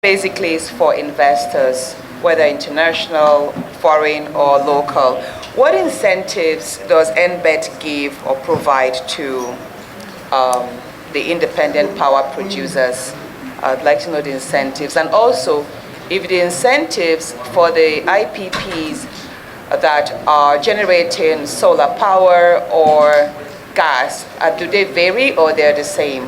basically is for investors, whether international, foreign, or local. What incentives does NBET give or provide to the independent power producers? I'd like to know the incentives. And also, if the incentives for the IPPs that are generating solar power or gas, do they vary or they're the same?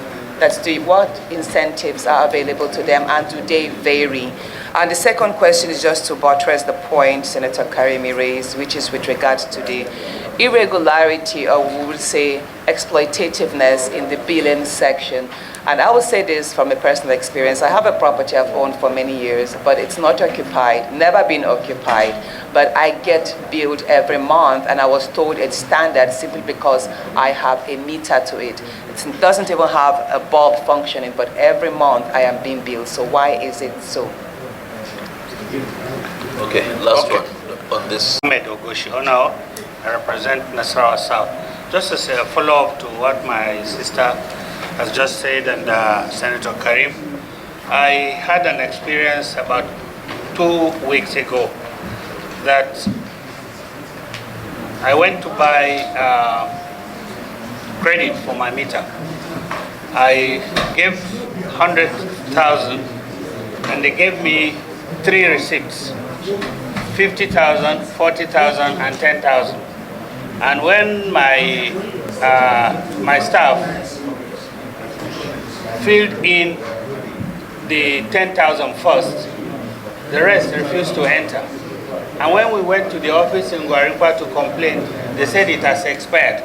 What incentives are available to them, and do they vary? And the second question is just to buttress the point Senator Karimi raised, which is with regards to the irregularity, or we would say exploitativeness, in the billing section. And I will say this from a personal experience. I have a property I've owned for many years, but it's not occupied, never been occupied. But I get billed every month, and I was told it's standard simply because I have a meter to it. It doesn't even have a bulb functioning, but every month I am being billed. So why is it so? Okay, last one on this. I represent Nasarawa South. Just as a follow-up to what my sister has just said, and Senator Karim, I had an experience about 2 weeks ago that I went to buy credit for my meter. I gave 100,000 and they gave me 3 receipts, 50,000, 40,000 and 10,000. And when my staff filled in the 10,000 first, the rest refused to enter. And when we went to the office in Gwarinpa to complain, they said it has expired.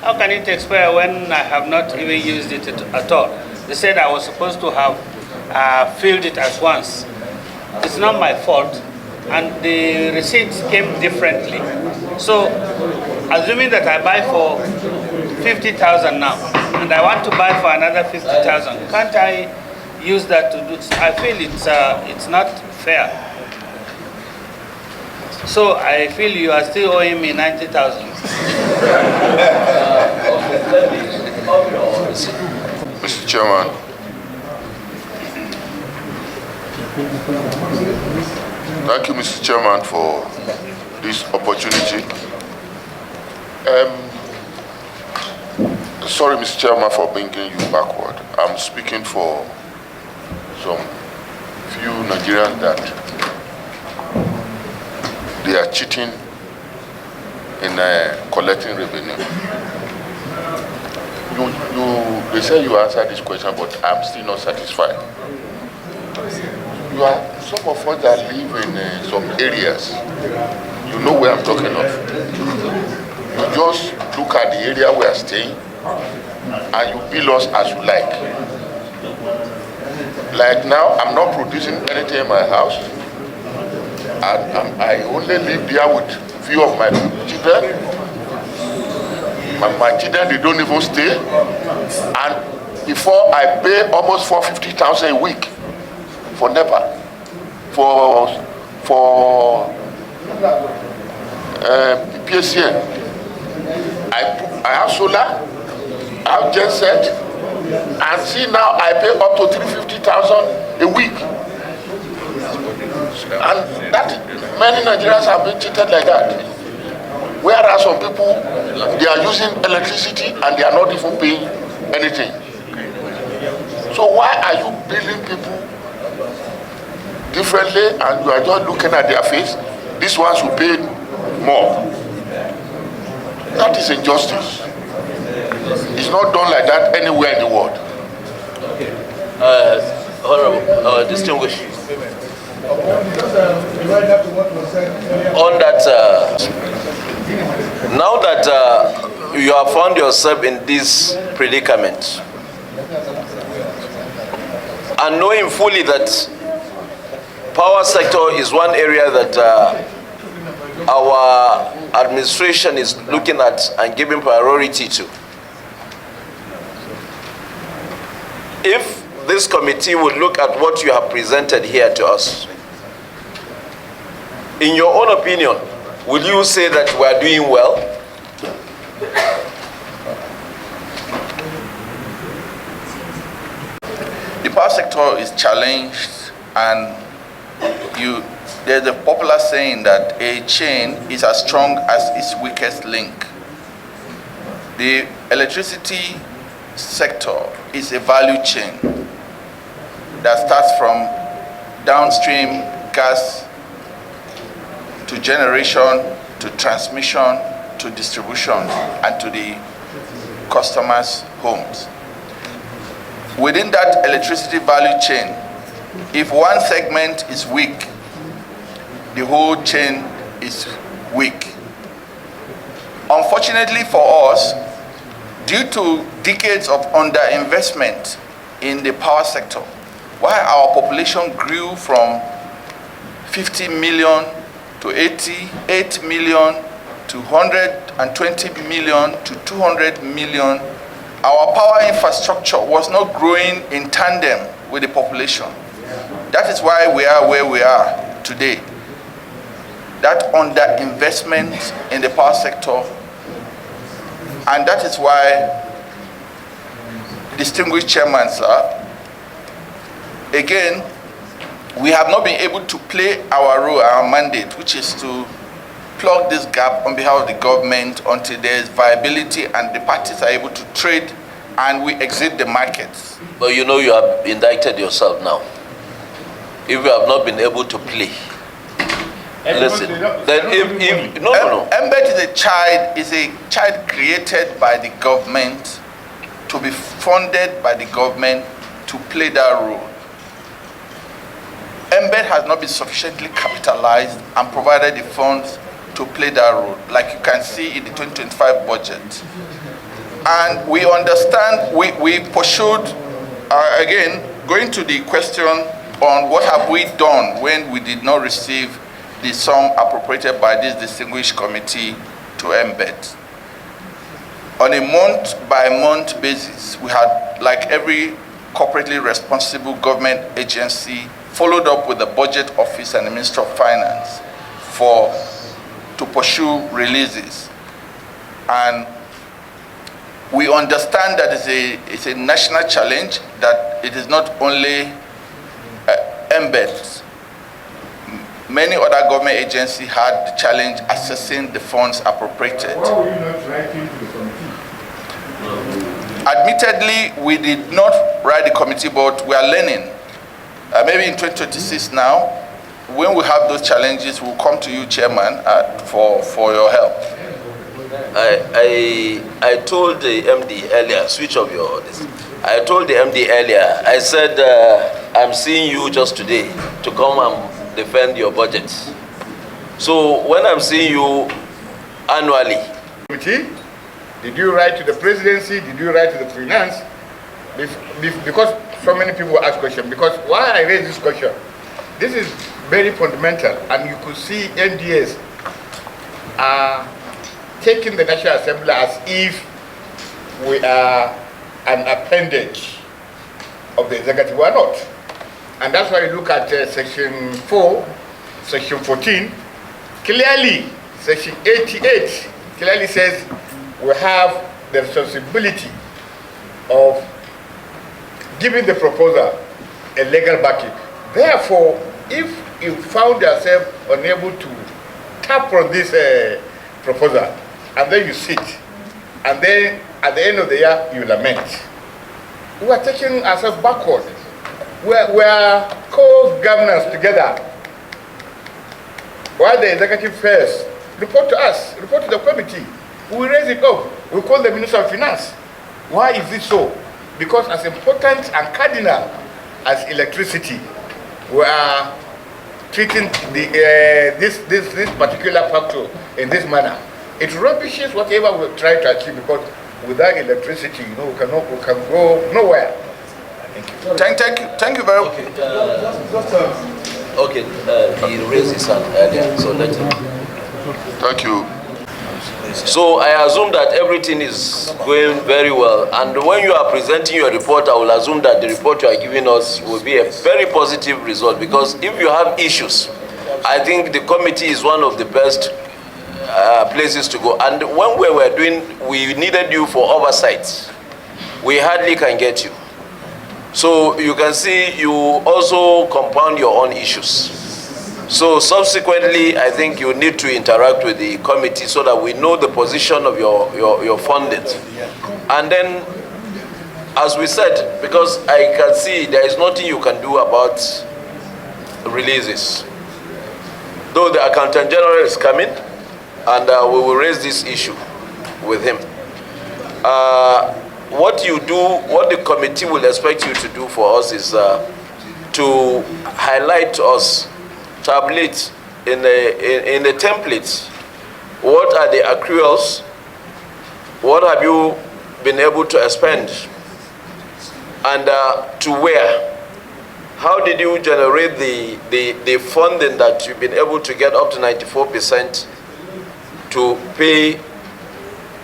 How can it expire when I have not even used it at all? They said I was supposed to have filled it at once. It's not my fault, and the receipts came differently. So, assuming that I buy for 50,000 now, and I want to buy for another 50,000, can't I use that to do? I feel it's not fair. So I feel you are still owing me 90,000. Mr. Chairman, thank you, Mr. Chairman, for this opportunity. Sorry, Mr. Chairman, for bringing you backward. I'm speaking for some few Nigerians that they are cheating in collecting revenue. They say you answered this question, but I'm still not satisfied. Some of us that live in some areas, you know where I'm talking of. You just look at the area we are staying and you bill us as you like. Like now, I'm not producing anything in my house, and I only live there with few of my children. My children, they don't even stay. And before I pay almost 450,000 a week for NEPA, for PSN. I have solar, I have genset, and see now I pay up to 350,000 a week. And that many Nigerians have been treated like that. Whereas some people, they are using electricity and they are not even paying anything. So why are you billing people differently and you are just looking at their face? These ones who paid more. That is injustice. It's not done like that anywhere in the world. Honorable, distinguished. On that, now that you have found yourself in this predicament, and knowing fully that power sector is one area that our administration is looking at and giving priority to, if this committee would look at what you have presented here to us, in your own opinion, will you say that we are doing well? The power sector is challenged And there's a popular saying that a chain is as strong as its weakest link. The electricity sector is a value chain that starts from downstream gas to generation, to transmission, to distribution, and to the customers' homes. Within that electricity value chain, if one segment is weak, the whole chain is weak. Unfortunately for us, due to decades of underinvestment in the power sector, while our population grew from 50 million to 88 million to 120 million to 200 million, our power infrastructure was not growing in tandem with the population. That is why we are where we are today. That underinvestment in the power sector, and that is why, distinguished chairman, sir, again, we have not been able to play our role, our mandate, which is to plug this gap on behalf of the government until there is viability and the parties are able to trade and we exit the markets. But you know you have indicted yourself now. If you have not been able to play, listen, then if no. NBET is a child created by the government, to be funded by the government to play that role. NBET has not been sufficiently capitalized and provided the funds to play that role, like you can see in the 2025 budget. And we understand, we pursued, again, going to the question on what have we done when we did not receive the sum appropriated by this distinguished committee to NBET. On a month-by-month basis, we had, like every corporately responsible government agency, followed up with the Budget Office and the Ministry of Finance to pursue releases. And we understand that it's a national challenge, that it is not only NBET. Many other government agencies had the challenge assessing the funds appropriated. Why were you not writing to the committee? Admittedly, we did not write the committee, but we are learning. Maybe in 2026 now, when we have those challenges, we'll come to you, Chairman, for your help. I told the MD earlier, switch off your this. I told the MD earlier, I said, I'm seeing you just today to come and defend your budget. So when I'm seeing you annually. Did you write to the presidency? Did you write to the finance? Because so many people ask questions. Because why I raise this question, this is very fundamental, and you could see NDS taking the National Assembly as if we are an appendage of the executive. We are not. And that's why you look at section 4, section 14, clearly, section 88 clearly says we have the responsibility of giving the proposer a legal backing. Therefore, if you found yourself unable to tap on this proposal, and then you sit, and then at the end of the year, you lament. We are taking ourselves backward. We are co-governors together. While the executive first report to us, report to the committee, we raise it up. We call the Minister of Finance. Why is this so? Because as important and cardinal as electricity, we are treating this particular factor in this manner. It rubbishes whatever we try to achieve, because without electricity, we can go nowhere. Thank you very much. Okay, he raised his hand earlier, so let him. Thank you. So I assume that everything is going very well, and when you are presenting your report, I will assume that the report you are giving us will be a very positive result, because if you have issues, I think the committee is one of the best places to go. And when we needed you for oversight, we hardly can get you. So you can see you also compound your own issues. So subsequently, I think you need to interact with the committee so that we know the position of your funding. And then, as we said, because I can see there is nothing you can do about releases. Though the Accountant General is coming, and we will raise this issue with him. What you do, what the committee will expect you to do for us is to highlight to us, tablet in a template, what are the accruals, what have you been able to expend, and to where. How did you generate the funding that you've been able to get up to 94% to pay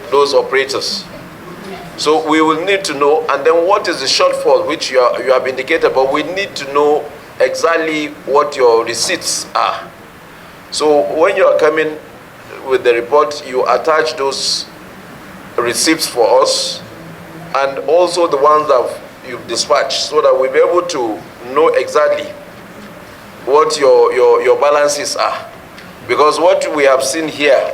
those operators? So we will need to know, and then what is the shortfall which you have indicated, but we need to know exactly what your receipts are. So when you are coming with the report, you attach those receipts for us, and also the ones that you've dispatched, so that we'll be able to know exactly what your balances are. Because what we have seen here,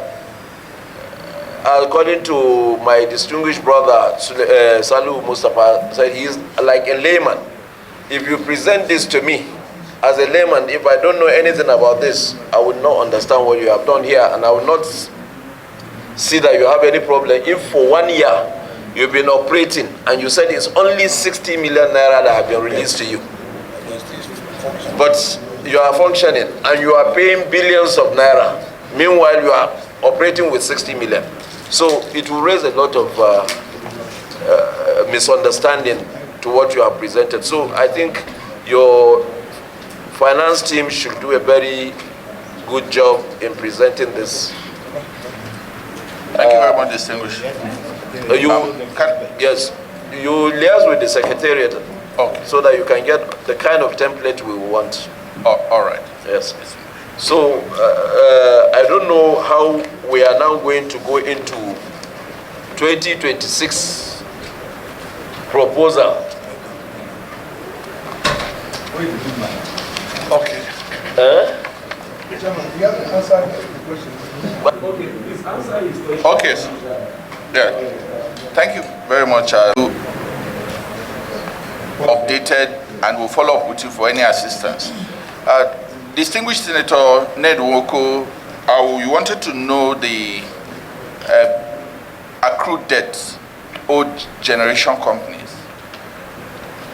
according to my distinguished brother Salu Mustafa, said he's like a layman. If you present this to me as a layman, if I don't know anything about this, I would not understand what you have done here, and I will not see that you have any problem. If for 1 year you've been operating and you said it's only 60 million naira that have been released to you, but you are functioning and you are paying billions of naira, meanwhile you are operating with 60 million. So it will raise a lot of misunderstanding to what you have presented. So I think your finance team should do a very good job in presenting this. Thank you very much, distinguished. Yes, you liaise with the secretariat, okay, so that you can get the kind of template we want. Oh, all right. Yes. So I don't know how we are now going to go into 2026 proposal. Okay. Okay. Yeah. Thank you very much. Updated, and we'll follow up with you for any assistance. Distinguished Senator Ned Nwoko, you wanted to know the accrued debts owed generation companies.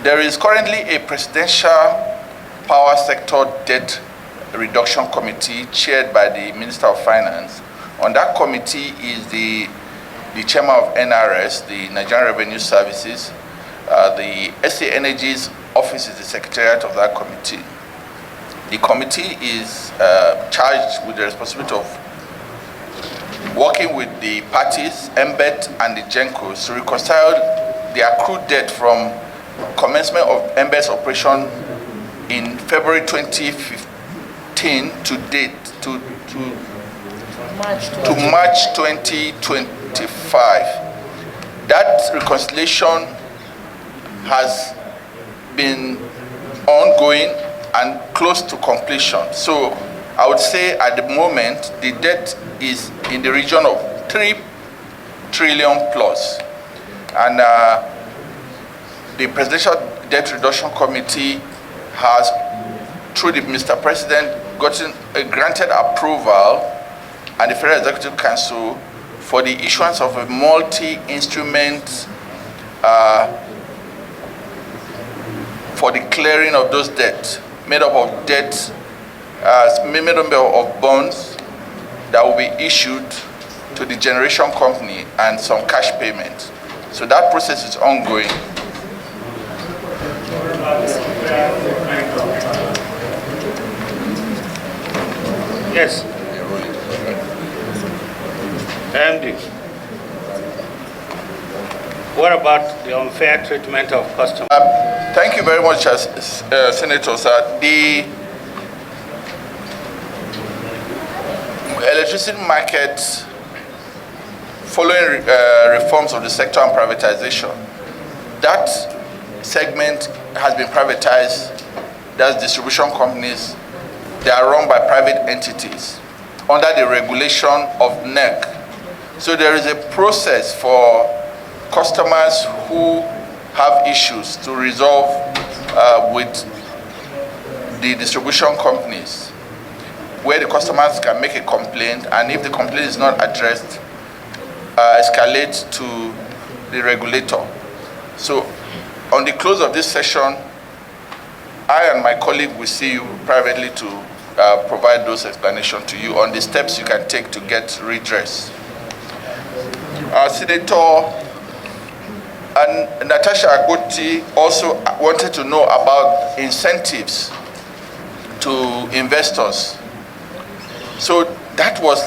There is currently a presidential power sector debt reduction committee chaired by the Minister of Finance. On that committee is the chairman of NRS, the Nigerian Revenue Services. The SA Energy's office is the secretariat of that committee. The committee is charged with the responsibility of working with the parties, NBET and the GENCOs, to reconcile the accrued debt from commencement of NBET's operation in February 2015 to date, to March 2025. That reconciliation has been ongoing and close to completion. So I would say at the moment the debt is in the region of 3 trillion plus, and the Presidential Debt Reduction Committee has, through the Mr. President, gotten a granted approval and the Federal Executive Council for the issuance of a multi-instrument for the clearing of those debts, made up of debts, made up of bonds that will be issued to the generation company and some cash payments. So that process is ongoing. Yes. MD, what about the unfair treatment of customers? Thank you very much, Senator. The electricity market, following reforms of the sector and privatization, that segment has been privatized. That's distribution companies. They are run by private entities under the regulation of NEC. So there is a process for customers who have issues to resolve with the distribution companies, where the customers can make a complaint, and if the complaint is not addressed, escalate to the regulator. So on the close of this session, I and my colleague will see you privately to provide those explanations to you on the steps you can take to get redress. Senator Natasha also wanted to know about incentives to investors. So that was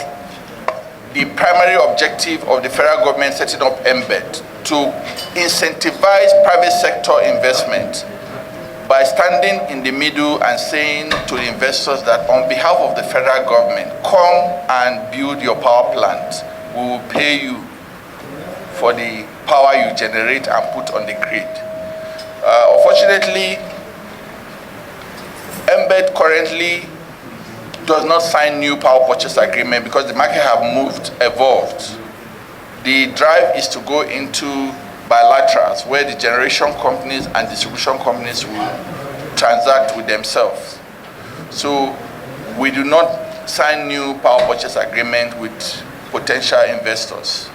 the primary objective of the federal government setting up NBET, to incentivize private sector investment by standing in the middle and saying to the investors that on behalf of the federal government, come and build your power plant. We will pay you for the power you generate and put on the grid. Unfortunately, NBET currently does not sign new power purchase agreement because the market have evolved. The drive is to go into bilaterals where the generation companies and distribution companies will transact with themselves. So we do not sign new power purchase agreement with potential investors.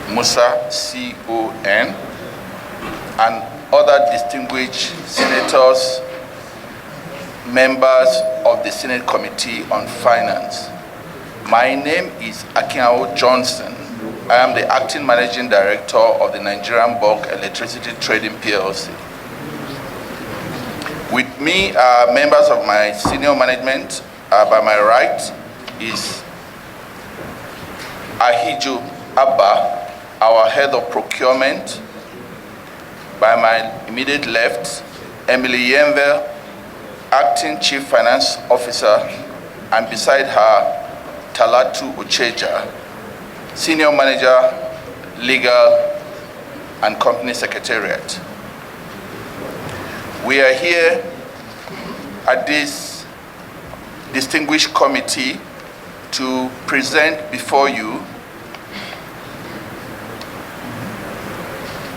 Musa, C-O-N, and other distinguished senators, members of the Senate Committee on Finance. My name is Akinao Johnson. I am the Acting Managing Director of the Nigerian Bulk Electricity Trading PLC. With me are members of my senior management. By my right is Ahijo Abba, our Head of Procurement. By my immediate left, Emily Yenvel, Acting Chief Finance Officer, and beside her, Talatu Ucheja, Senior Manager, Legal and Company Secretariat. We are here at this distinguished committee to present before you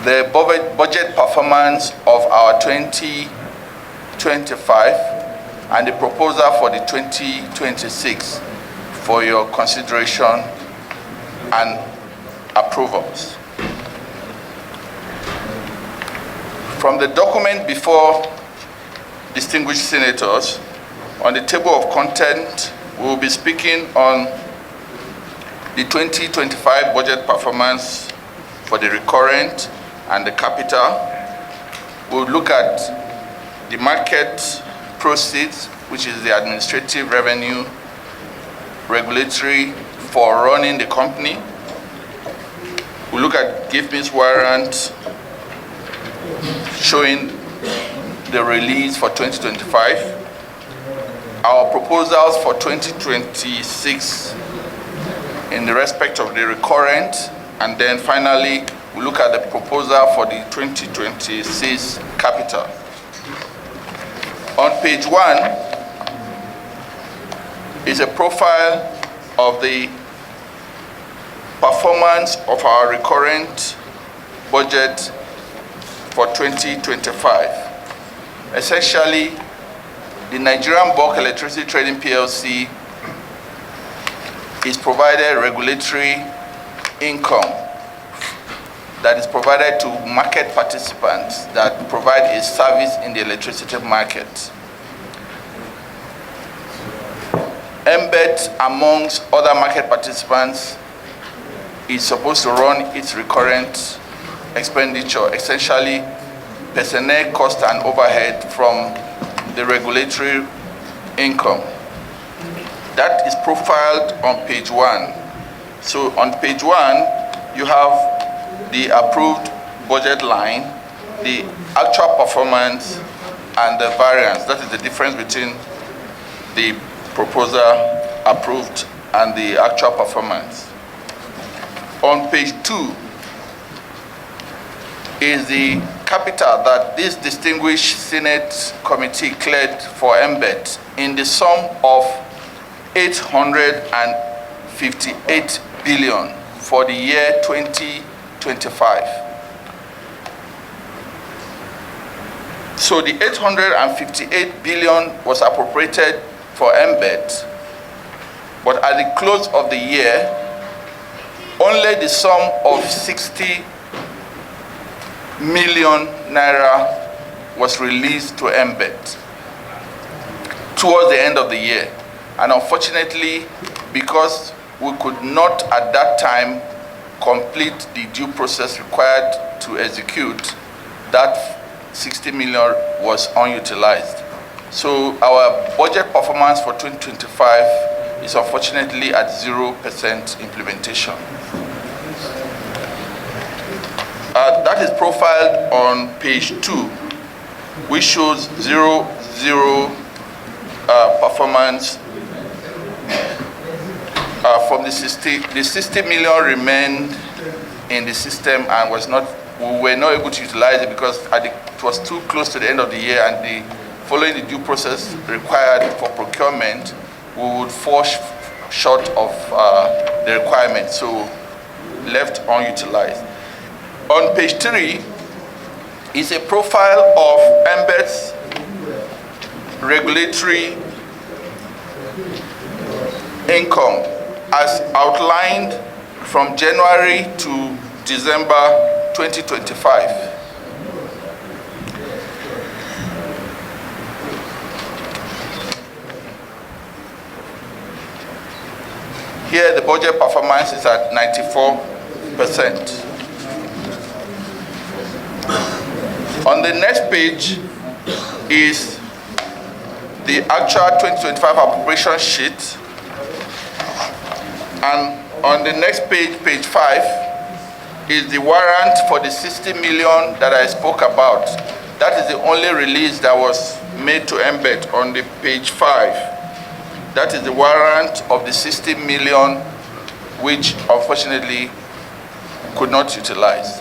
the budget performance of our 2025 and the proposal for the 2026 for your consideration and approvals. From the document before distinguished senators, on the table of content, we will be speaking on the 2025 budget performance for the recurrent and the capital. We'll look at the market proceeds, which is the administrative revenue, regulatory for running the company. We'll look at give-means warrant showing the release for 2025, our proposals for 2026 in the respect of the recurrent, and then finally we look at the proposal for the 2026 capital. On page 1 is a profile of the performance of our recurrent budget for 2025. Essentially, the Nigerian Bulk Electricity Trading PLC is provided regulatory income that is provided to market participants that provide a service in the electricity market. NBET, amongst other market participants, is supposed to run its recurrent expenditure, essentially personnel cost and overhead from the regulatory income. That is profiled on page 1. So on page 1, you have the approved budget line, the actual performance, and the variance. That is the difference between the proposal approved and the actual performance. On page 2 is the capital that this distinguished Senate committee cleared for NBET in the sum of 858 billion for the year 2025. So the 858 billion was appropriated for NBET, but at the close of the year, only the sum of 60 million naira was released to NBET towards the end of the year. And unfortunately, because we could not at that time complete the due process required to execute, that 60 million was unutilized. So our budget performance for 2025 is unfortunately at 0% implementation. That is profiled on page 2, which shows 0 performance from the 60 million remained in the system and we were not able to utilize it because it was too close to the end of the year, and following the due process required for procurement, we would fall short of the requirement, so left unutilized. On page 3 is a profile of NBET's regulatory income as outlined from January to December 2025. Here the budget performance is at 94%. On the next page is the actual 2025 appropriation sheet, and on the next page, page 5, is the warrant for the 60 million that I spoke about. That is the only release that was made to NBET on the page 5. That is the warrant of the 60 million, which unfortunately could not utilize.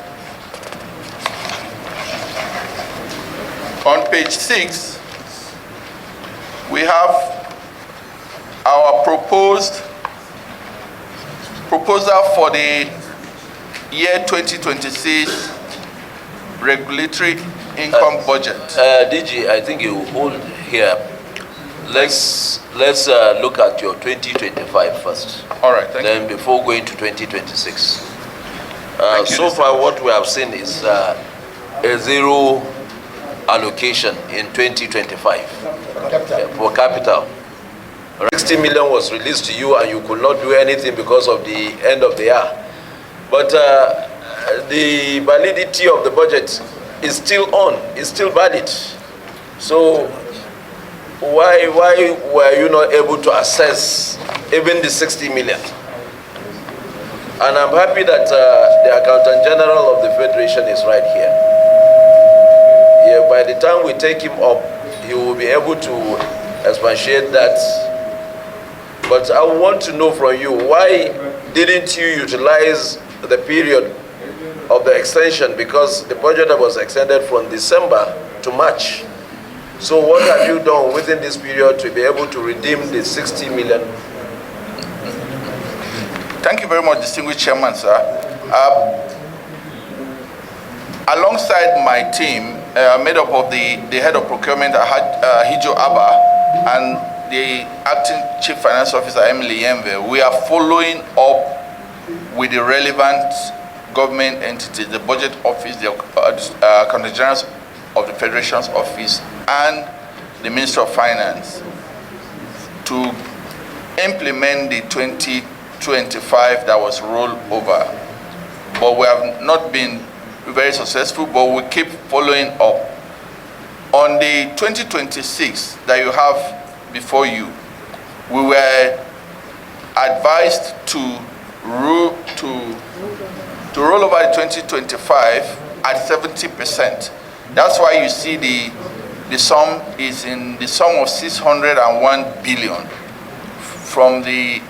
On page 6, we have our proposal for the year 2026 regulatory income budget. DG, I think you hold here. Let's look at your 2025 first. All right, thank then you. Before going to 2026. So far, what we have seen is a zero allocation in 2025 for capital. 60 million was released to you and you could not do anything because of the end of the year. But the validity of the budget is still on, is still valid. So why were you not able to assess even the 60 million? And I'm happy that the Accountant General of the Federation is right here. Yeah, by the time we take him up, he will be able to expatiate that. But I want to know from you, why didn't you utilize the period of the extension? Because the budget was extended from December to March. So what have you done within this period to be able to redeem the 60 million? Thank you very much, distinguished Chairman, sir. Alongside my team, made up of the head of procurement, Hijo Abba, and the acting chief finance officer, Emily Yemve, we are following up with the relevant government entities, the budget office, the Accountant General of the Federation's office, and the Minister of Finance to implement the 2025 that was rolled over. But we have not been very successful, but we keep following up. On the 2026 that you have before you, we were advised to roll over the 2025 at 70%. That's why you see the sum is in the sum of 601 billion from the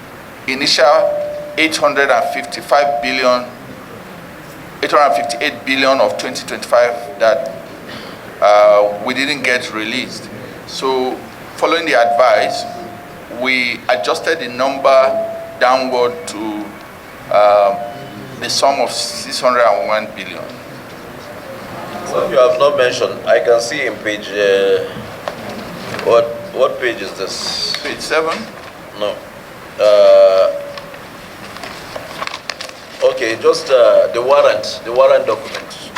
initial 858 billion of 2025 that we didn't get released. So following the advice, we adjusted the number downward to the sum of 601 billion. What you have not mentioned, I can see in page, what page is this? Page 7? No. Okay, just the warrant document.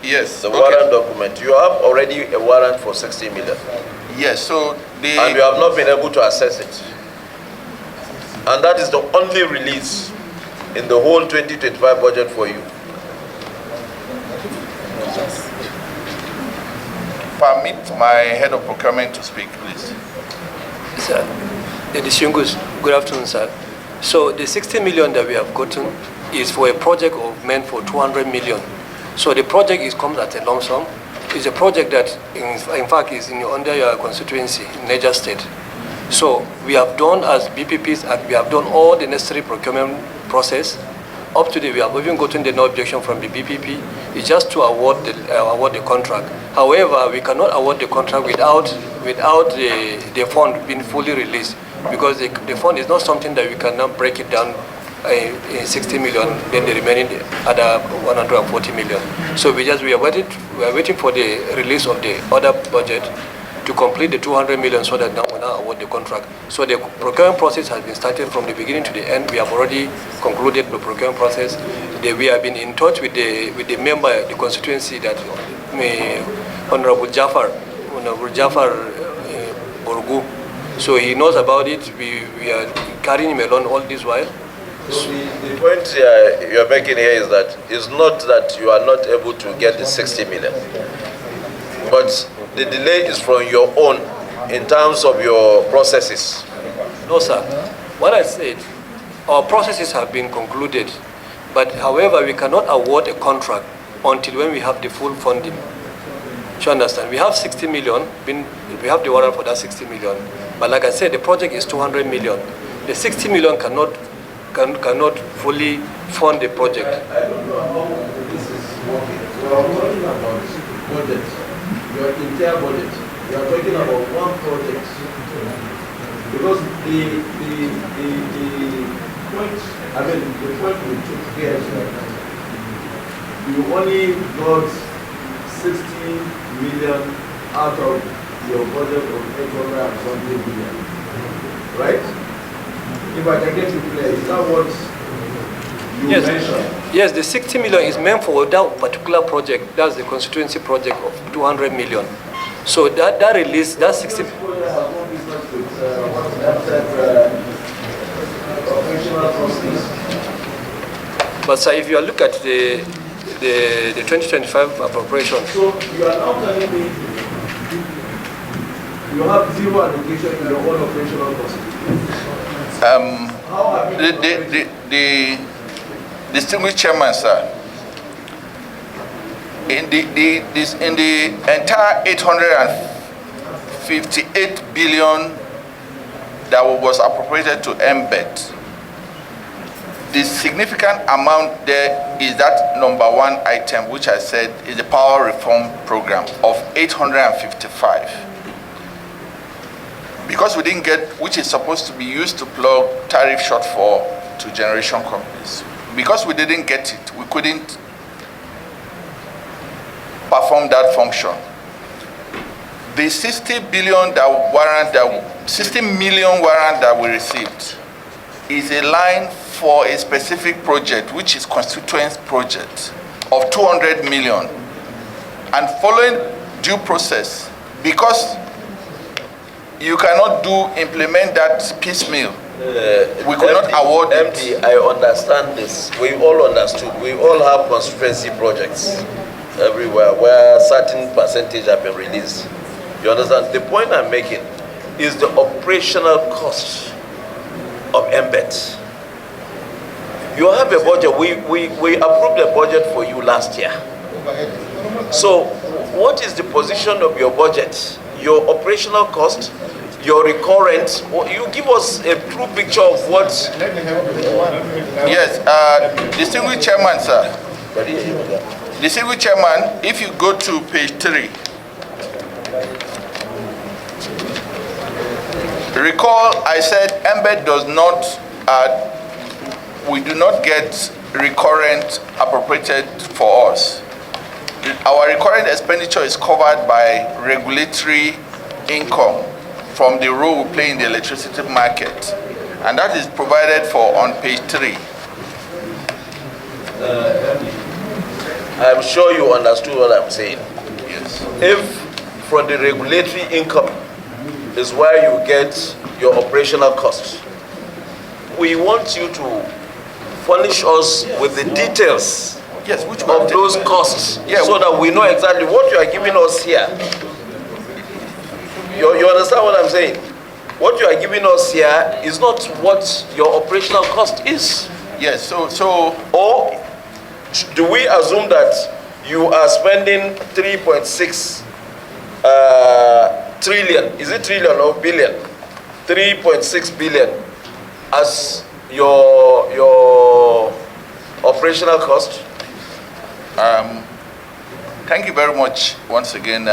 Yes. The warrant document. You have already a warrant for 60 million. Yes, so and you have not been able to access it. And that is the only release in the whole 2025 budget for you. Permit my head of procurement to speak, please. Sir, the distinguished, good afternoon, sir. So the 60 million that we have gotten is for a project meant for 200 million. So the project comes at a lump sum. It's a project that, in fact, is under your constituency in Niger State. So we have done, as BPPs, we have done all the necessary procurement process. Up to date, we have even gotten the no objection from the BPP. It's just to award the contract. However, we cannot award the contract without the fund being fully released, because the fund is not something that we can now break it down in 60 million, then the remaining other 140 million. So we are waiting for the release of the other budget to complete the 200 million, so that now we now award the contract. So the procurement process has been started from the beginning to the end. We have already concluded the procurement process. We have been in touch with the member, the constituency, that Honorable Jafar Borgu. So he knows about it. We are carrying him along all this while. So the point you are making here is that it's not that you are not able to get the 60 million, but the delay is from your own in terms of your processes. No, sir. What I said, our processes have been concluded, but however, we cannot award a contract until when we have the full funding. Do you understand? We have 60 million, we have the warrant for that 60 million, but like I said, the project is 200 million. The 60 million cannot fully fund the project. I don't know how this is working. We are talking about budget, your entire budget. We are talking about one project. Because the point we took here is that you only got 60 million out of your budget of 800 and something million, right? If I can get you clear, is that what you mentioned? Yes, the 60 million is meant for that particular project. That's the constituency project of 200 million. So that release, that 60... But sir, if you look at the 2025 appropriation... So you are now telling me you have zero allocation in your own operational costs? The distinguished chairman, sir, in the entire 858 billion that was appropriated to NBET, the significant amount there is that number one item, which I said is the power reform program of 855. Because we didn't get, which is supposed to be used to plug tariff shortfall to generation companies. Because we didn't get it, we couldn't perform that function. The 60 million warrant that we received is a line for a specific project, which is constituent project of 200 million. And following due process, because you cannot implement that piecemeal. We could not award it. MD, I understand this. We all understood. We all have constituency projects everywhere where certain percentage have been released. You understand? The point I'm making is the operational cost of NBET. You have a budget. We approved a budget for you last year. So what is the position of your budget? Your operational cost, your recurrent, you give us a true picture of what. Yes, distinguished chairman, sir. Distinguished chairman, if you go to page 3, recall I said NBET does not, we do not get recurrent appropriated for us. Our recurrent expenditure is covered by regulatory income from the role we play in the electricity market, and that is provided for on page 3. I'm sure you understood what I'm saying. Yes. If from the regulatory income is where you get your operational costs, we want you to furnish us with the details, yes, which of those costs, yeah, so that we know exactly what you are giving us here. You understand what I'm saying? What you are giving us here is not what your operational cost is. Yes, so Or do we assume that you are spending 3.6 trillion, is it trillion or billion? 3.6 billion as your operational cost? thank you very much once again,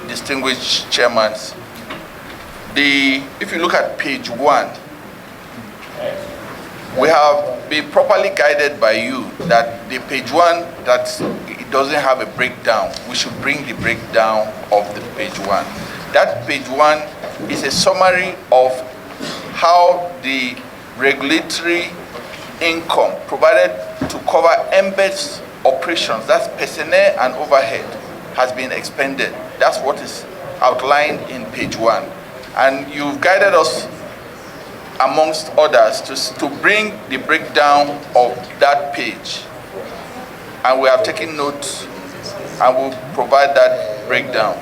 distinguished chairman. If you look at page 1, we have been properly guided by you that the page 1, that it doesn't have a breakdown. We should bring the breakdown of the page 1. That page 1 is a summary of how the regulatory income provided to cover NBET's operations, that's personnel and overhead, has been expended. That's what is outlined in page 1. And you've guided us, amongst others, to bring the breakdown of that page. And we have taken note and will provide that breakdown.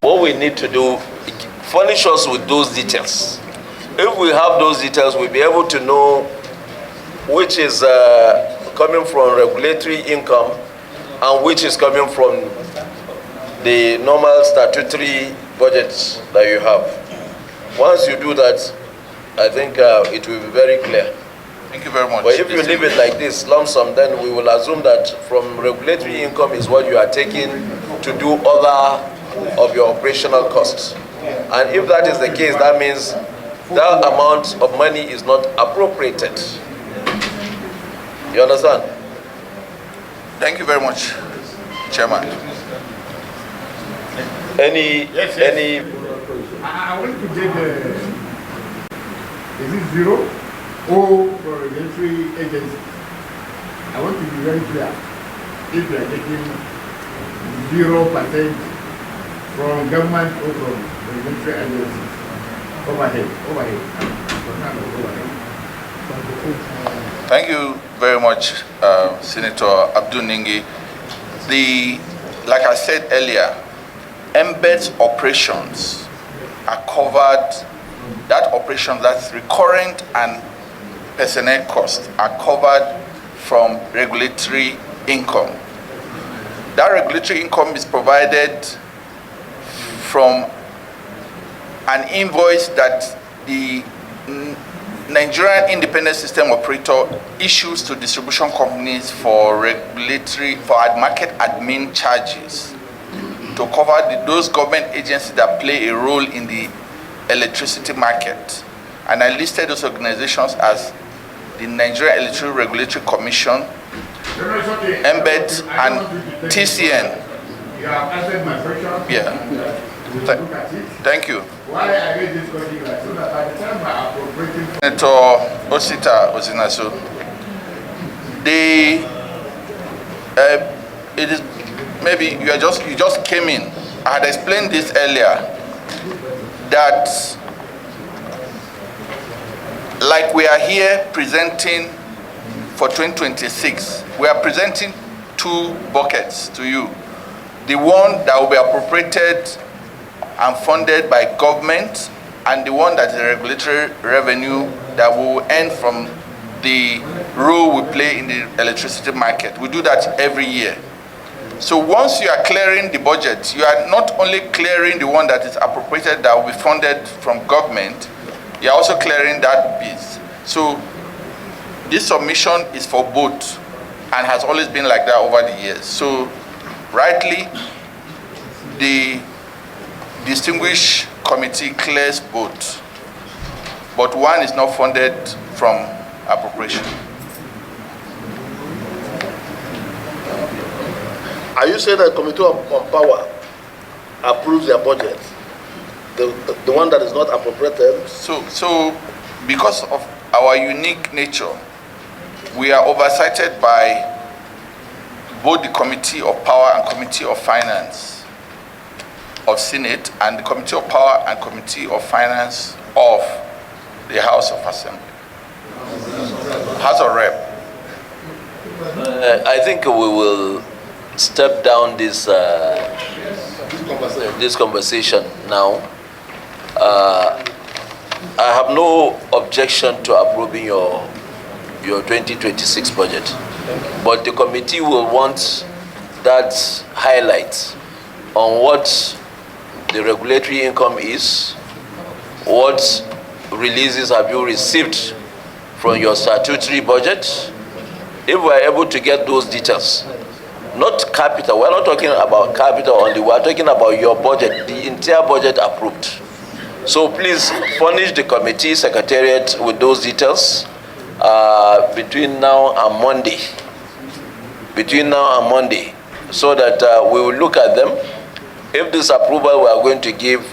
What we need to do, furnish us with those details. If we have those details, we'll be able to know which is coming from regulatory income and which is coming from the normal statutory budgets that you have. Once you do that, I think it will be very clear. Thank you very much. But if you leave it like this, lump sum, then we will assume that from regulatory income is what you are taking to do other of your operational costs. And if that is the case, that means that amount of money is not appropriated. You understand? Thank you very much, Chairman. Any I want to get is it 0 O for regulatory agency? I want to be very clear. If you are getting 0% from government or from regulatory agencies, overhead. Thank you very much, Senator Abdul Ningi. Like I said earlier, NBET's operations are covered, that operation, that's recurrent and personnel costs are covered from regulatory income. That regulatory income is provided from an invoice that the Nigerian Independent System Operator issues to distribution companies for market admin charges to cover those government agencies that play a role in the electricity market. And I listed those organizations as the Nigerian Electricity Regulatory Commission, NBET, and TCN. You have answered my question. Yeah. Look at it. Thank you. Why I made this question like so that by the time I appropriating Senator Osita Osinaso, it is maybe you just came in. I had explained this earlier that like we are here presenting for 2026, we are presenting 2 buckets to you. The one that will be appropriated and funded by government, and the one that is regulatory revenue that will earn from the role we play in the electricity market. We do that every year. So once you are clearing the budget, you are not only clearing the one that is appropriated that will be funded from government, you are also clearing that piece. So this submission is for both and has always been like that over the years. So rightly, the distinguished committee clears both, but one is not funded from appropriation. Are you saying that the Committee on Power approves their budget? The one that is not appropriated? So because of our unique nature, we are oversighted by both the Committee of Power and Committee of Finance of Senate and the Committee of Power and Committee of Finance of the House of Assembly, House of Rep. I think we will step down this conversation now. I have no objection to approving your 2026 budget, but the committee will want that highlight on what the regulatory income is, what releases have you received from your statutory budget. If we are able to get those details, not capital, we're not talking about capital only, we're talking about your budget, the entire budget approved. So please furnish the committee secretariat with those details between now and Monday. So that we will look at them. If this approval we are going to give,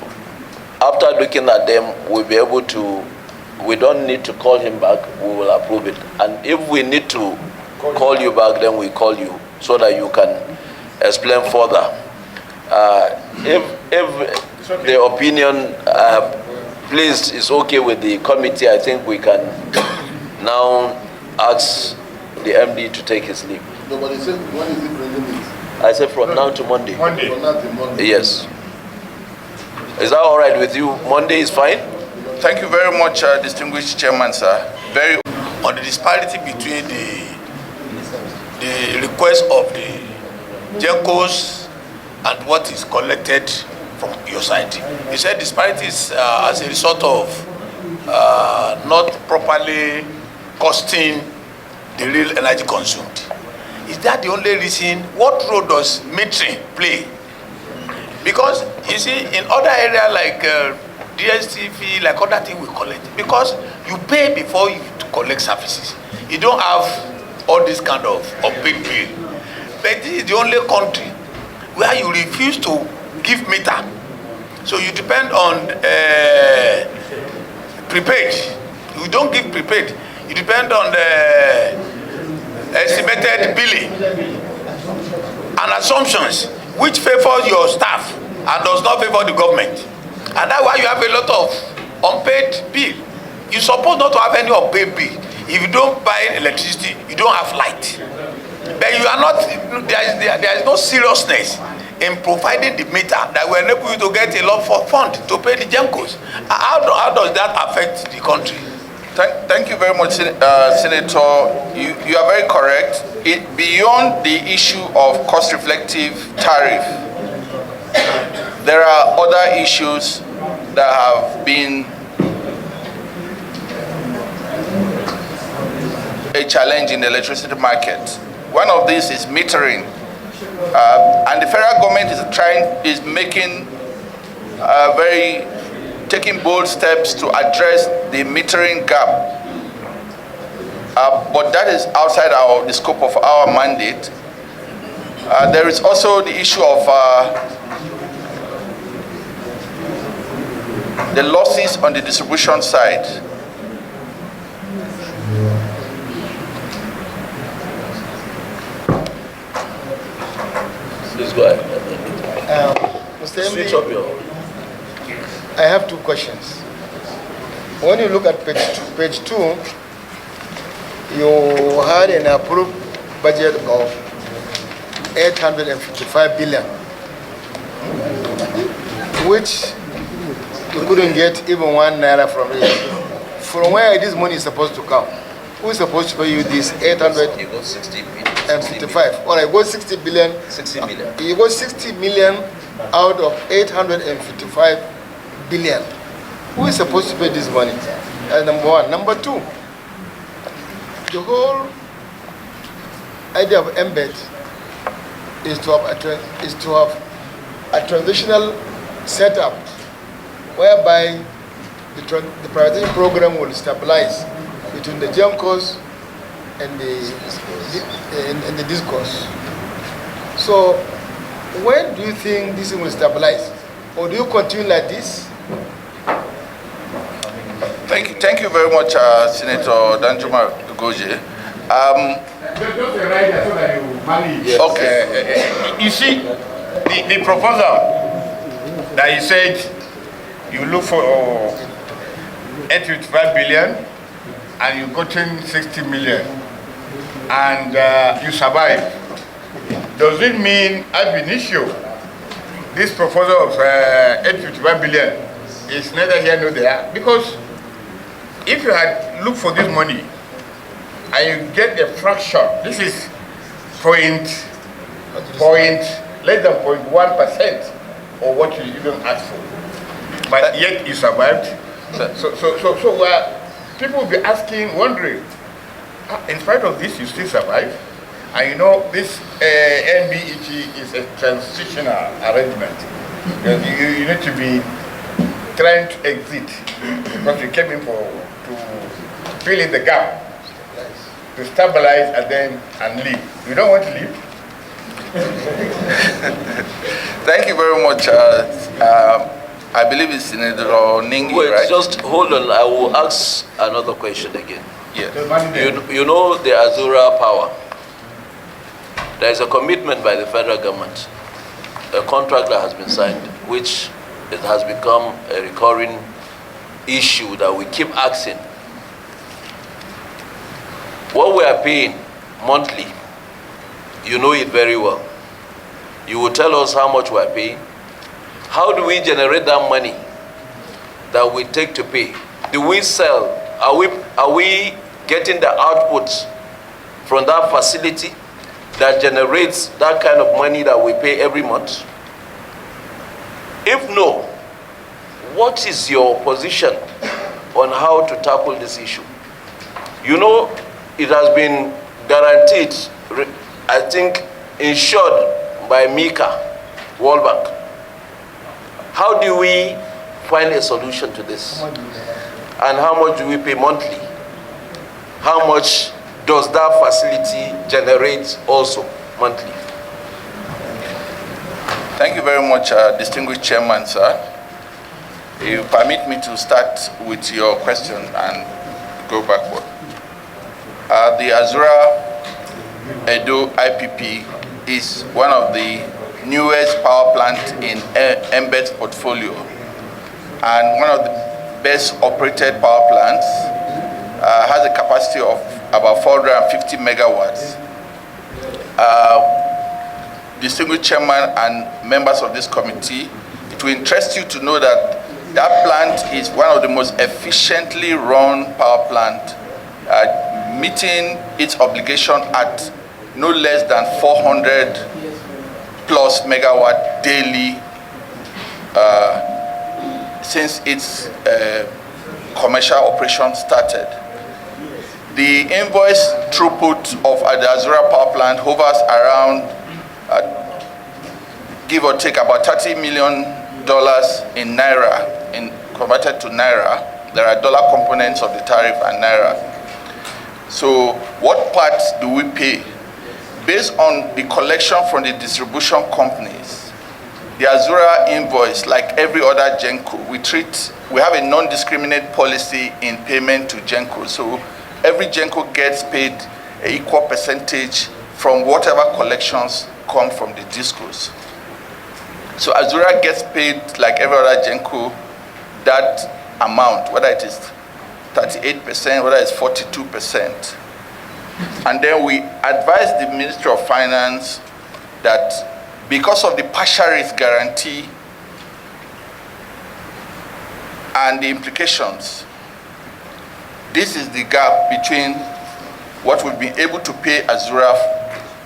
after looking at them, we'll be able to, we don't need to call him back, we will approve it. And if we need to call you back, then we call you so that you can explain further. If the opinion placed is okay with the committee, I think we can now ask the MD to take his leave. Nobody said, when is it bringing it? I said from now to Monday. From now to Monday. Yes. Is that all right with you? Monday is fine? Thank you very much, distinguished chairman, sir. Very On the disparity between the request of the GENCOs and what is collected from your side. You said disparities as a result of not properly costing the real energy consumed. Is that the only reason? What role does metering play? Because you see, in other areas like DSTV, like other things we collect, because you pay before you collect services. You don't have all this kind of big bill. But this is the only country where you refuse to give meter. So you depend on prepaid. You don't give prepaid. You depend on the estimated billing and assumptions which favor your staff and does not favor the government. And that's why you have a lot of unpaid bill. You're supposed not to have any unpaid bill. If you don't buy electricity, you don't have light. But you are not, there is no seriousness in providing the meter that will enable you to get a lot for fund to pay the GENCOs. How does that affect the country? Thank you very much, Senator. You are very correct. Beyond the issue of cost-reflective tariff, there are other issues that have been a challenge in the electricity market. One of these is metering, and the federal government is making taking bold steps to address the metering gap. But that is outside the scope of our mandate. There is also the issue of the losses on the distribution side. Please go ahead. Mr. Switch MD, up your... I have two questions. When you look at page 2, you had an approved budget of 855 billion, which you couldn't get even 1 naira from it. From where this money is supposed to come? Who is supposed to pay you this 800? You got 60 billion. 855. All right, go 60 billion. 60 million. You go 60 million out of 855 billion. Who is supposed to pay this money? Number one. Number two, the whole idea of NBET is to have a transitional setup whereby the privatization program will stabilize between the GENCOs and the discourse. So when do you think this will stabilize? Or do you continue like this? Thank you very much, Senator Danjuma Goje. Just a writer so that you manage. Yes. Okay. You see, the proposal that you said you look for 855 billion and you got in 60 million and you survive. Does it mean ab initio this proposal of 855 billion is neither here nor there? Because if you had looked for this money and you get a fraction, this is less than 0.1% of what you even asked for, but yet you survived. So people will be asking, wondering, in spite of this, you still survive. And you know, this NBET is a transitional arrangement. You need to be trying to exit because you came in to fill in the gap, to stabilize and leave. You don't want to leave? Thank you very much. I believe it's Senator Ningi, Wait, right? just hold on. I will ask another question again. Yeah. You know the Azura power. There is a commitment by the federal government, a contract that has been signed, which it has become a recurring issue that we keep asking. What we are paying monthly, you know it very well. You will tell us how much we are paying. How do we generate that money that we take to pay? Do we sell? Are we getting the outputs from that facility that generates that kind of money that we pay every month? If no, what is your position on how to tackle this issue? You know, it has been guaranteed, I think, insured by MICA, World Bank. How do we find a solution to this? And how much do we pay monthly? How much does that facility generate also monthly? Thank you very much, distinguished chairman, sir. You permit me to start with your question and go backward. The Azura Edo IPP is one of the newest power plants in NBET's portfolio and one of the best operated power plants. Has a capacity of about 450 megawatts. Distinguished chairman and members of this committee, it will interest you to know that that plant is one of the most efficiently run power plant, meeting its obligation at no less than 400 plus megawatt daily since its commercial operation started. The invoice throughput of the Azura power plant hovers around, give or take, about $30 million in Naira, converted to Naira. There are dollar components of the tariff and Naira. So what parts do we pay? Based on the collection from the distribution companies, the Azura invoice, like every other GENCO, we have a non-discriminate policy in payment to GENCO. So every GENCO gets paid an equal percentage from whatever collections come from the discos. So Azura gets paid like every other GENCO that amount, whether it is 38%, whether it's 42%. And then we advise the Ministry of Finance that because of the partial risk guarantee and the implications, this is the gap between what we've been able to pay Azura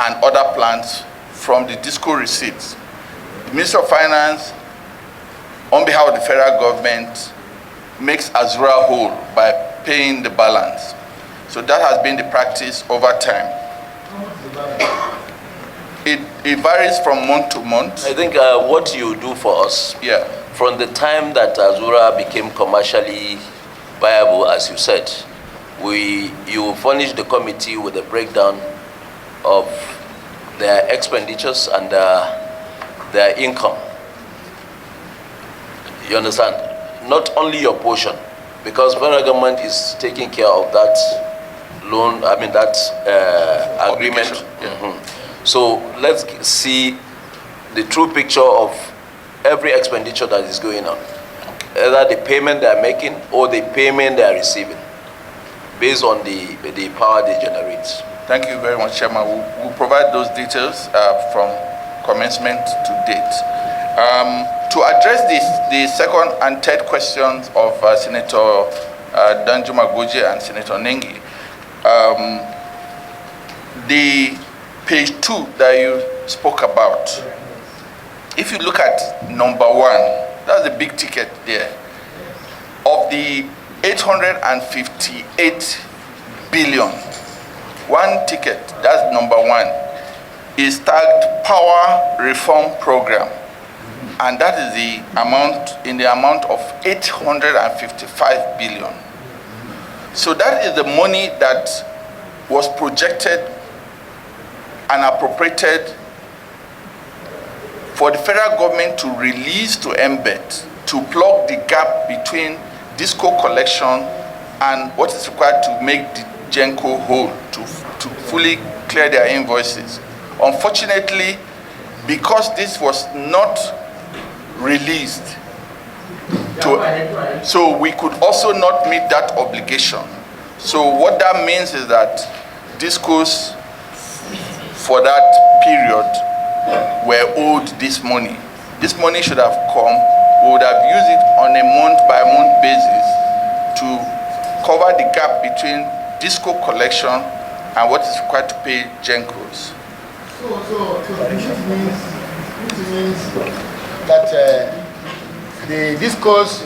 and other plans from the DISCO receipts. The Minister of Finance, on behalf of the federal government, makes Azura whole by paying the balance. So that has been the practice over time. It varies from month to month. I think what you do for us, from the time that Azura became commercially viable, as you said, you furnish the committee with a breakdown of their expenditures and their income. You understand? Not only your portion, because federal government is taking care of that loan, that agreement. So let's see the true picture of every expenditure that is going on, either the payment they are making or the payment they are receiving, based on the power they generate. Thank you very much, Chairman. We'll provide those details from commencement to date. To address the second and third questions of Senator Danjuma Goje and Senator Nengi, the page 2 that you spoke about, if you look at number 1, that's the big ticket there. Of the 858 billion, one ticket, that's number 1, is tagged Power Reform Program. And that is the amount, in the amount of 855 billion. So that is the money that was projected and appropriated for the federal government to release to NBET to plug the gap between DISCO collection and what is required to make the GENCO whole, to fully clear their invoices. Unfortunately, because this was not released, so we could also not meet that obligation. So what that means is that DISCOs for that period were owed this money. This money should have come. We would have used it on a month-by-month basis to cover the gap between DISCO collection and what is required to pay GENCOs. So this means that the DISCOs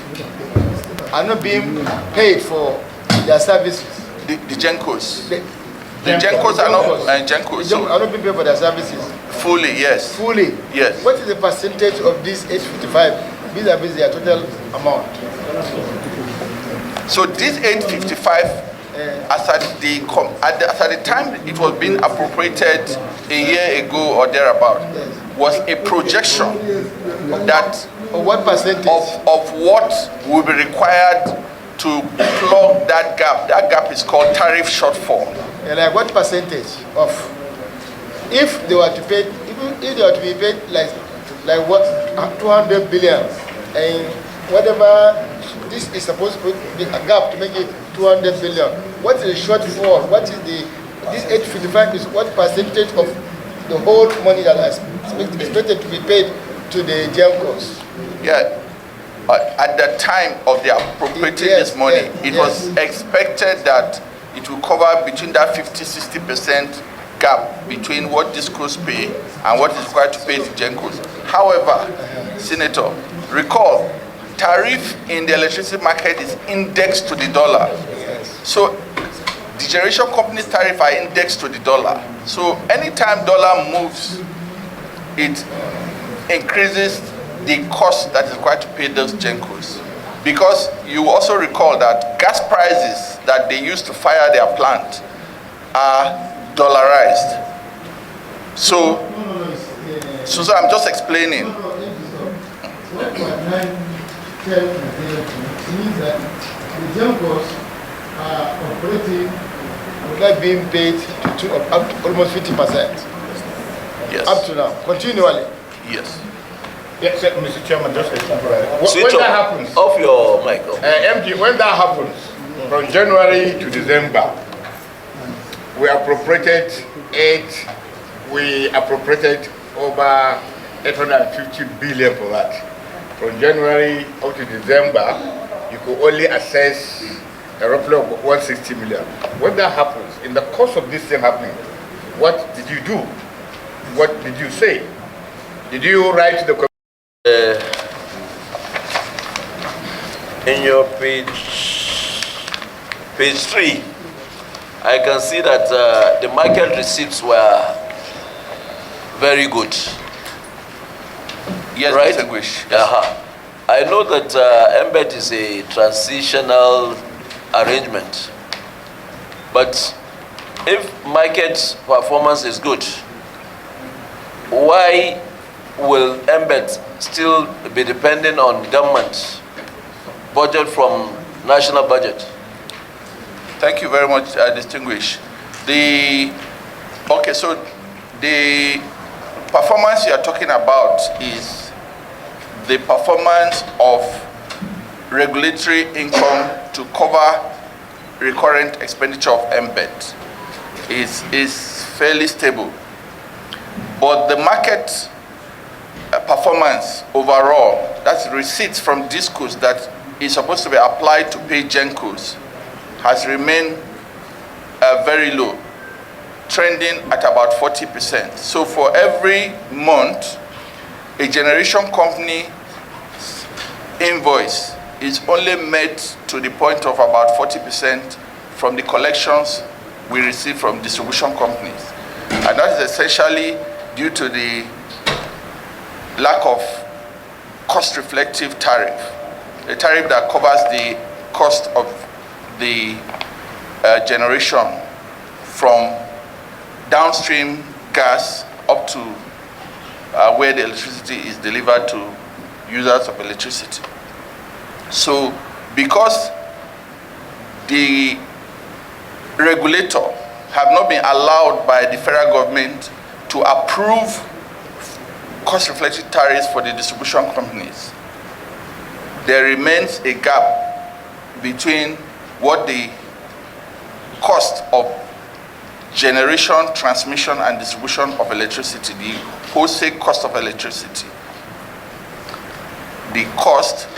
are not being paid for their services. The GENCOs. The GENCOs are not GENCOs. Are not being paid for their services. Fully, yes. Fully? Yes. What is the percentage of this 855 vis-a-vis their total amount? So this 855, as at the time it was being appropriated a year ago or thereabout, was a projection that what percentage of what will be required to plug that gap. That gap is called tariff shortfall. Like what percentage of, if they were to pay, if they were to be paid like what 200 billion, and whatever this is supposed to be a gap to make it 200 billion. What is the shortfall? What is this 855 is what percentage of the whole money that is expected to be paid to the GENCOs? Yeah. At the time of the appropriating this money, it was expected that it will cover between that 50-60% gap between what DISCOs pay and what is required to pay the GENCOs. However, Senator, recall, tariff in the electricity market is indexed to the dollar. So the generation company's tariff are indexed to the dollar. So anytime dollar moves, it increases the cost that is required to pay those GENCOs. Because you also recall that gas prices that they use to fire their plant are dollarized. So I'm just explaining. What we are trying to tell means that the GENCOs are operating without being paid to up to almost 50%. Yes. Up to now, continually. Yes. Yes, Mr. Chairman, just a temporary. Switch When that happens, off your mic. MD, when that happens, from January to December, we appropriated over 850 billion for that. From January up to December, you could only assess a roughly of 160 million. When that happens, in the course of this thing happening, what did you do what did you say? Did you write the in your page 3, I can see that the market receipts were very good. Yes, right? distinguished. I know that NBET is a transitional arrangement, but if market performance is good, why will NBET still be dependent on government budget from national budget? Thank you very much, distinguished. Okay, so the performance you are talking about is the performance of regulatory income to cover recurrent expenditure of NBET is fairly stable. But the market performance overall, that's receipts from discos that is supposed to be applied to pay GENCOs, has remained very low, trending at about 40%. So for every month, a generation company invoice is only met to the point of about 40% from the collections we receive from distribution companies. And that is essentially due to the lack of cost-reflective tariff, a tariff that covers the cost of the generation from downstream gas up to where the electricity is delivered to users of electricity. So because the regulator have not been allowed by the federal government to approve cost-reflective tariffs for the distribution companies, there remains a gap between what the cost of generation, transmission, and distribution of electricity, the wholesale cost of electricity, the cost,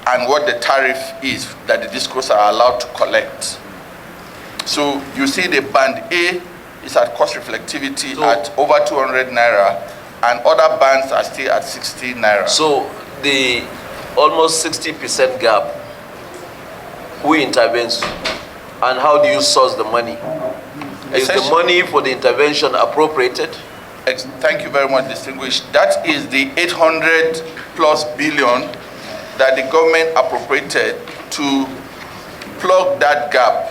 and what the tariff is that the discos are allowed to collect. So you see the band A is at cost reflectivity at over 200 naira, and other bands are still at 60 naira. So the almost 60% gap, who intervenes and how do you source the money? Is the money for the intervention appropriated? Thank you very much, distinguished. That is the 800+ billion that the government appropriated to plug that gap,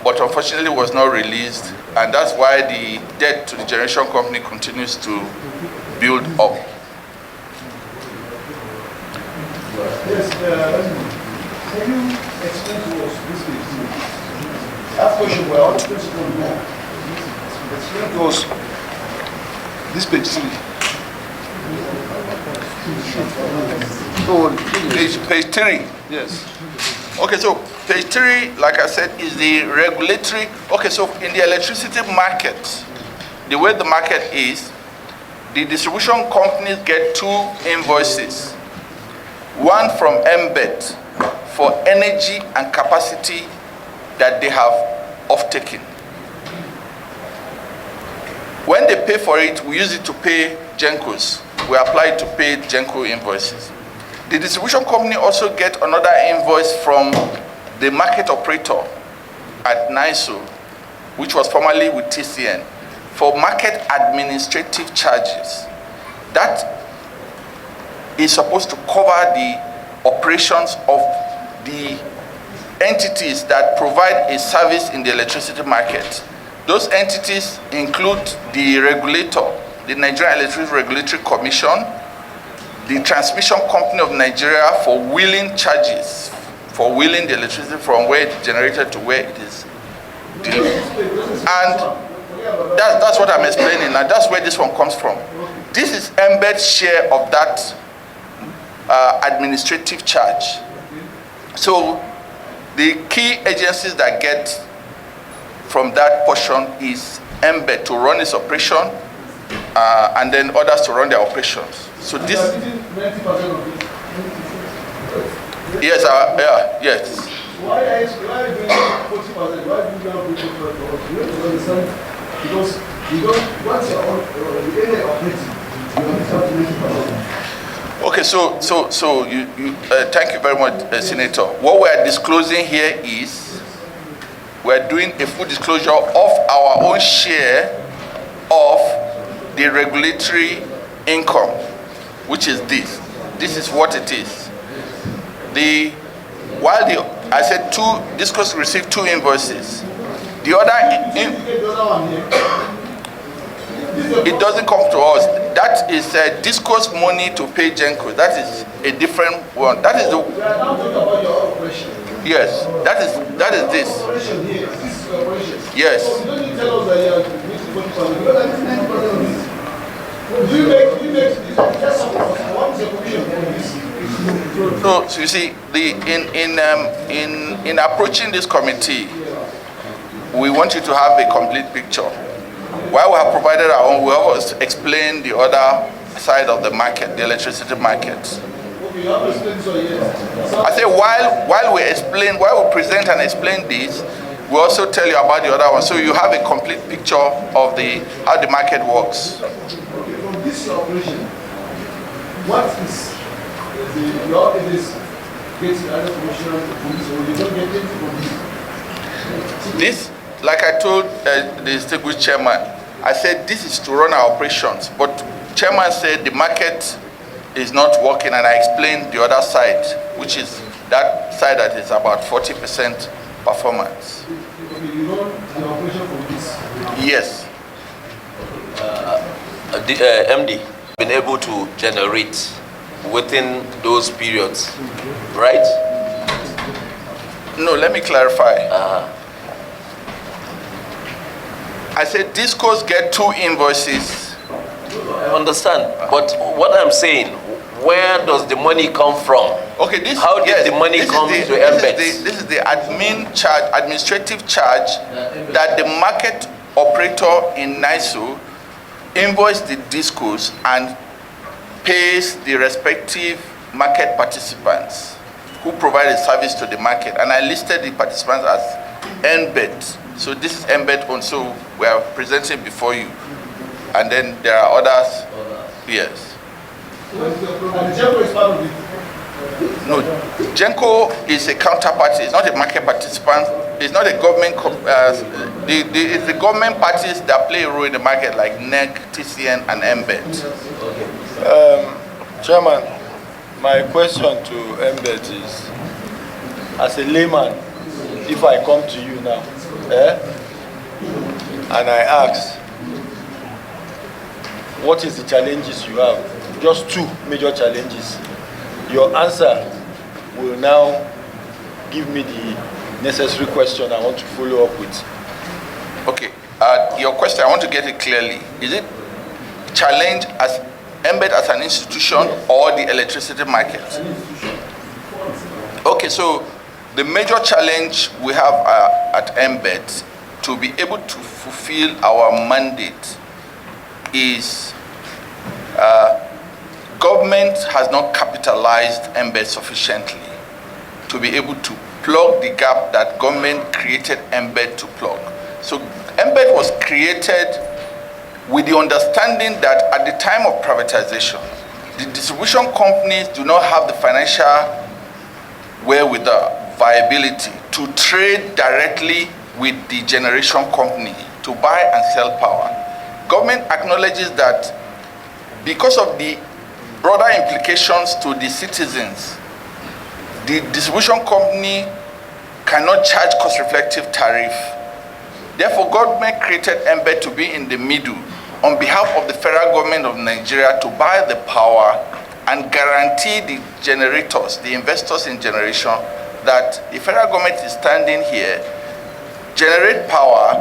but unfortunately was not released, and that's why the debt to the generation company continues to build up. Yes, can you explain to us this case? That question, well, the principle law. Explain to us this page 3. Page 3. Yes. Okay, so page 3, like I said, is the regulatory. Okay, so in the electricity market, the way the market is, the distribution companies get 2 invoices. One from NBET for energy and capacity that they have off-taken. When they pay for it, we use it to pay GENCOs. We apply it to pay GENCO invoices. The distribution company also get another invoice from the market operator at NISO, which was formerly with TCN, for market administrative charges. That is supposed to cover the operations of the entities that provide a service in the electricity market. Those entities include the regulator, the Nigerian Electricity Regulatory Commission, the Transmission Company of Nigeria for wheeling charges, for wheeling the electricity from where it's generated to where it is delivered. And that's what I'm explaining, and that's where this one comes from. This is NBET's share of that administrative charge. So the key agencies that get from that portion is NBET to run its operation, and then others to run their operations. So this, yes, yes. Why are you doing 40%? Why do you not do 40%? You have to understand, because You don't, what's your own, the area of operating, Okay, so thank you very much, Senator. What we are disclosing here is we are doing a full disclosure of our own share of the regulatory income, which is this. This is what it is. I said Discos received 2 invoices. The other, it doesn't come to us. That is Discos money to pay Genco. That is a different one. That is the. Yes, that is this. Yes. So you see, in approaching this committee, we want you to have a complete picture. While we have provided our own, we always explain the other side of the market, the electricity market. I say while we present and explain this, we also tell you about the other one, so you have a complete picture of how the market works. From this operation, what is your evidence getting other commissioners to police, or you don't get anything from this? Like I told the distinguished chairman, I said this is to run our operations, but chairman said the market is not working, and I explained the other side, which is that side that is about 40% performance. You run an operation from this? Yes. MD, been able to generate within those periods, right? No, let me clarify. I said Discos get 2 invoices. I understand, but what I'm saying, where does the money come from? Okay, how did the money come to NBET? This is the administrative charge that the market operator in NISO invoice the Discos and pays the respective market participants who provide a service to the market. And I listed the participants as NBET. So this is NBET on, so we are presenting before you. And then there are others. Yes. Genco is part of it? No, Genco is a counterparty. It's not a market participant. It's not a government. It's the government parties that play a role in the market, like NEC, TCN, and NBET. Chairman, my question to NBET is, as a layman, if I come to you now, and I ask, what is the challenges you have? Just 2 major challenges. Your answer will now give me the necessary question I want to follow up with. Okay, your question, I want to get it clearly. Is it challenge as NBET as an institution or the electricity market? Okay, so the major challenge we have at NBET to be able to fulfill our mandate is government has not capitalized NBET sufficiently to be able to plug the gap that government created NBET to plug. So NBET was created with the understanding that at the time of privatization, the distribution companies do not have the financial wherewithal, viability to trade directly with the generation company to buy and sell power. Government acknowledges that because of the broader implications to the citizens, the distribution company cannot charge cost-reflective tariff. Therefore, government created NBET to be in the middle on behalf of the federal government of Nigeria to buy the power and guarantee the generators, the investors in generation, that the federal government is standing here, generate power.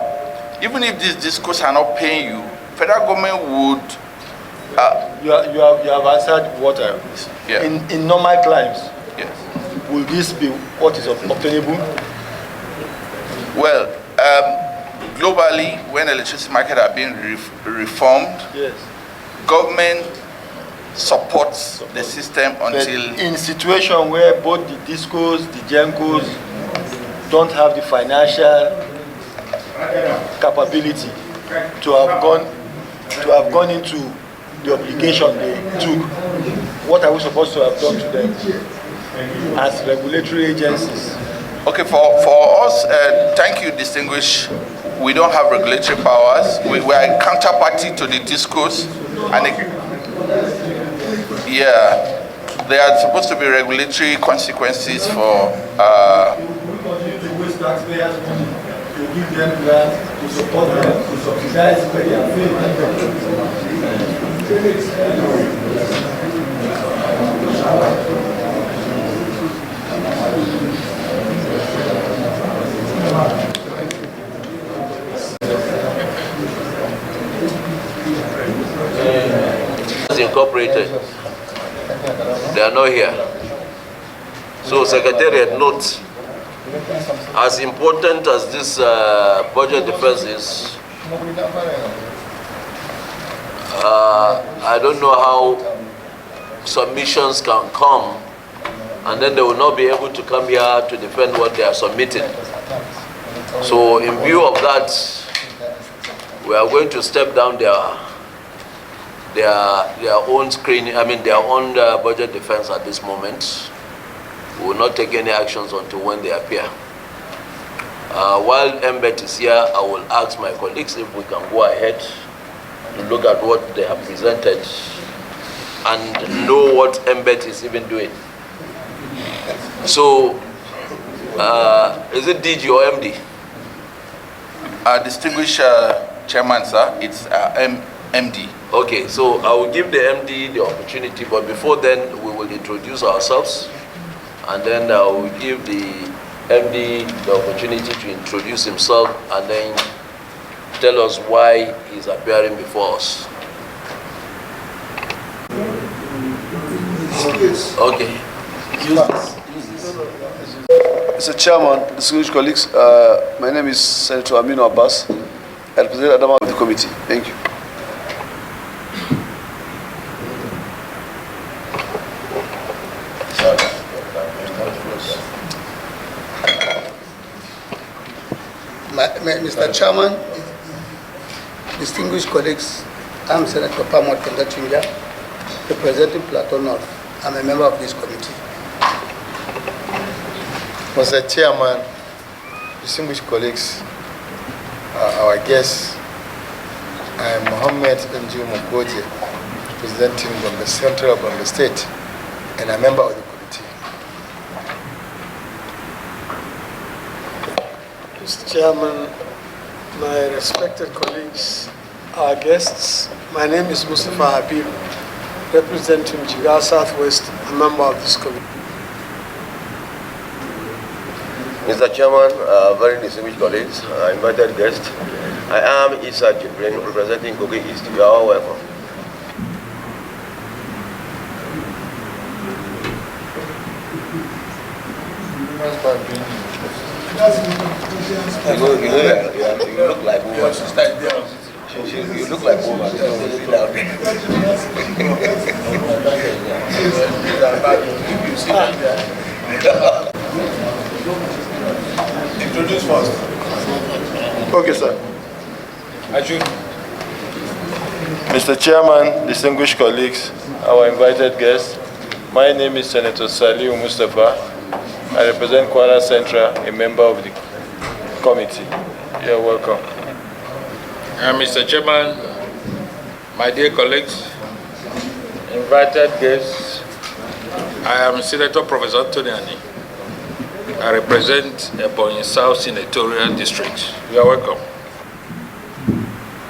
Even if these discos are not paying you, federal government would. You have answered what I. Yeah. In normal times, yes. Will this be what is obtainable? Well, globally, when electricity market are being reformed, yes, government supports the system until. But in situation where both the discos, the gencos don't have the financial capability to have gone into the obligation they took, what are we supposed to have done to them as regulatory agencies? Okay, for us, thank you, distinguished. We don't have regulatory powers. We are a counterparty to the discourse, and there are supposed to be regulatory consequences for. Taxpayers to give them grants, to support them, to subsidize where they are failing. Incorporated, they are not here. So Secretariat notes, as important as this budget defense is, I don't know how submissions can come and then they will not be able to come here to defend what they are submitting. So in view of that, we are going to step down their own screening, their own budget defense at this moment. We will not take any actions until when they appear. While NBET is here, I will ask my colleagues if we can go ahead to look at what they have presented and know what NBET is even doing. So, is it DG or MD? Distinguished Chairman, sir, it's MD. Okay, so I will give the MD the opportunity, but before then, we will introduce ourselves, and then I will give the MD the opportunity to introduce himself and then tell us why he's appearing before us. Okay. Mr. Chairman, distinguished colleagues, my name is Senator Aminu Abbas. I represent Adama of the committee. Thank you. Mr. Chairman, distinguished colleagues, I'm Senator Prof.Mgbeke, representing Plateau North. I'm a member of this committee. Mr. Chairman, distinguished colleagues, our guests, I am Mohammed Njomogoje, representing Gombe Central, Gombe State, and a member of the committee. Mr. Chairman, my respected colleagues, our guests, my name is Mustafa Habib, representing Jigar Southwest, a member of this committee. Mr. Chairman, very distinguished colleagues, invited guests, I am Isa Jibrin, representing Kogi East. You are all welcome. You look like woman. You look like woman. Introduce first. Okay, sir. Mr. Chairman, distinguished colleagues, our invited guests, my name is Senator Saliu Mustafa. I represent Kwara Central, a member of the committee. You're welcome. Mr. Chairman, my dear colleagues, invited guests, I am Senator Professor Tonyani. I represent Ebonyi South Senatorial District. You are welcome.